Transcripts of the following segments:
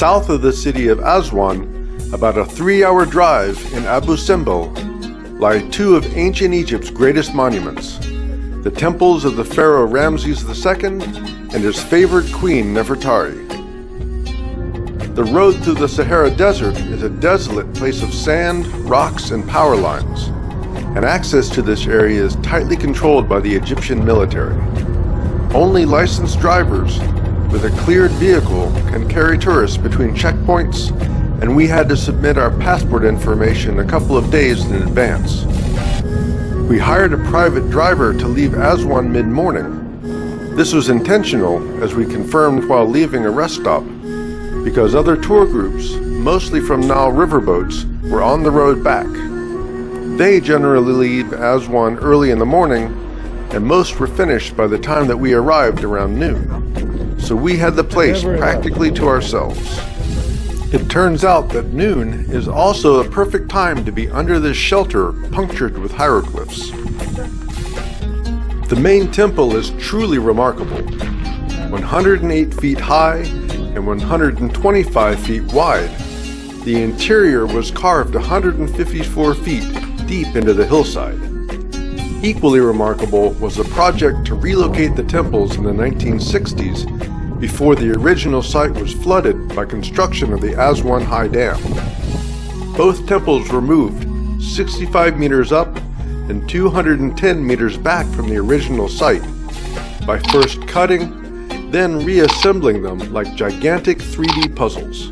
south of the city of Aswan, about a 3-hour drive in Abu Simbel, lie two of ancient Egypt's greatest monuments, the temples of the Pharaoh Ramses II and his favorite queen Nefertari. The road through the Sahara Desert is a desolate place of sand, rocks, and power lines, and access to this area is tightly controlled by the Egyptian military. Only licensed drivers with a cleared vehicle can carry tourists between checkpoints, and we had to submit our passport information a couple of days in advance. We hired a private driver to leave Aswan mid-morning. This was intentional, as we confirmed while leaving a rest stop, because other tour groups, mostly from Nile riverboats, were on the road back. They generally leave Aswan early in the morning, and most were finished by the time that we arrived around noon. So we had the place practically to ourselves. It turns out that noon is also a perfect time to be under this shelter punctured with hieroglyphs. The main temple is truly remarkable. 108 feet high and 125 feet wide, the interior was carved 154 feet deep into the hillside. Equally remarkable was the project to relocate the temples in the 1960s before the original site was flooded by construction of the Aswan High Dam. Both temples were moved 65 meters up and 210 meters back from the original site by first cutting, then reassembling them like gigantic 3D puzzles.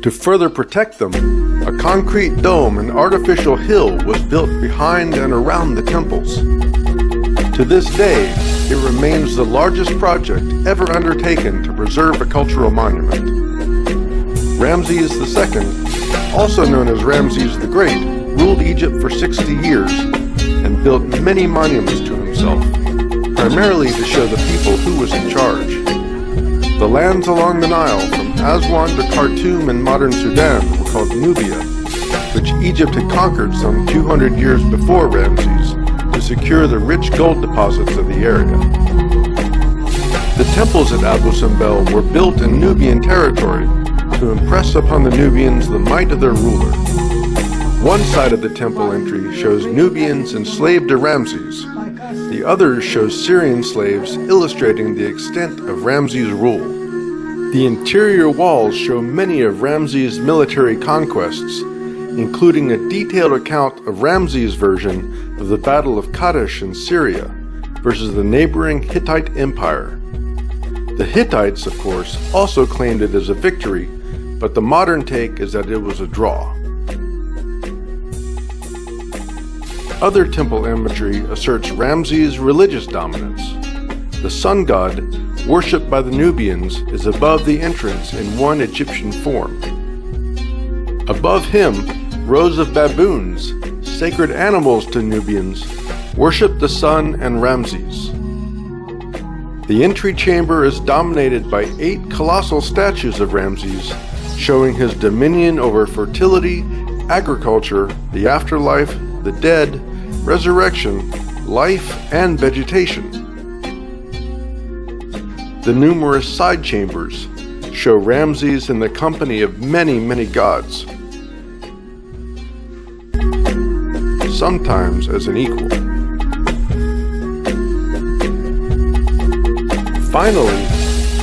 To further protect them, a concrete dome and artificial hill was built behind and around the temples. To this day, it remains the largest project ever undertaken to preserve a cultural monument. Ramses II, also known as Ramses the Great, ruled Egypt for 60 years and built many monuments to himself, primarily to show the people who was in charge. The lands along the Nile, from Aswan to Khartoum in modern Sudan, were called Nubia, which Egypt had conquered some 200 years before Ramses to secure the rich gold deposits of the area. The temples at Abu Simbel were built in Nubian territory to impress upon the Nubians the might of their ruler. One side of the temple entry shows Nubians enslaved to Ramses. The other shows Syrian slaves illustrating the extent of Ramses' rule. The interior walls show many of Ramses' military conquests, including a detailed account of Ramses' version of the Battle of Kadesh in Syria versus the neighboring Hittite Empire. The Hittites, of course, also claimed it as a victory, but the modern take is that it was a draw. Other temple imagery asserts Ramses' religious dominance. The sun god, worshipped by the Nubians, is above the entrance in one Egyptian form. Above him, rows of baboons, sacred animals to Nubians, worship the sun and Ramses. The entry chamber is dominated by 8 colossal statues of Ramses, showing his dominion over fertility, agriculture, the afterlife, the dead, resurrection, life, and vegetation. The numerous side chambers show Ramses in the company of many, many gods, sometimes as an equal. Finally,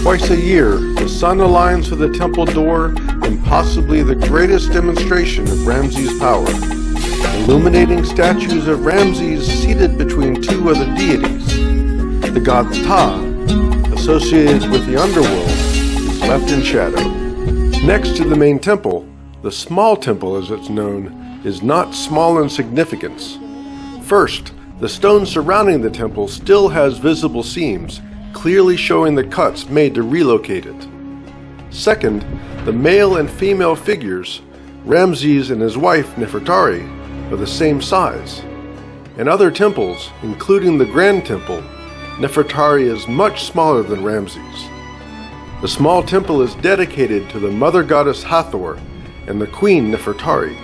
twice a year, the sun aligns with the temple door in possibly the greatest demonstration of Ramses' power, illuminating statues of Ramses seated between 2 other deities. The god Ptah, associated with the underworld, is left in shadow. Next to the main temple, the small temple as it's known, is not small in significance. First, the stone surrounding the temple still has visible seams, clearly showing the cuts made to relocate it. Second, the male and female figures, Ramses and his wife Nefertari, are the same size. In other temples, including the Grand Temple, Nefertari is much smaller than Ramses. The small temple is dedicated to the mother goddess Hathor and the queen Nefertari,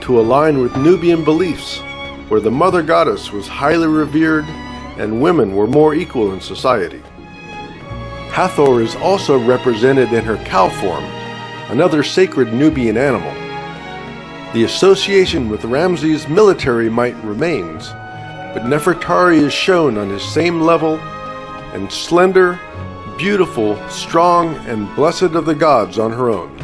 to align with Nubian beliefs, where the mother goddess was highly revered and women were more equal in society. Hathor is also represented in her cow form, another sacred Nubian animal. The association with Ramses' military might remains, but Nefertari is shown on his same level and slender, beautiful, strong, and blessed of the gods on her own.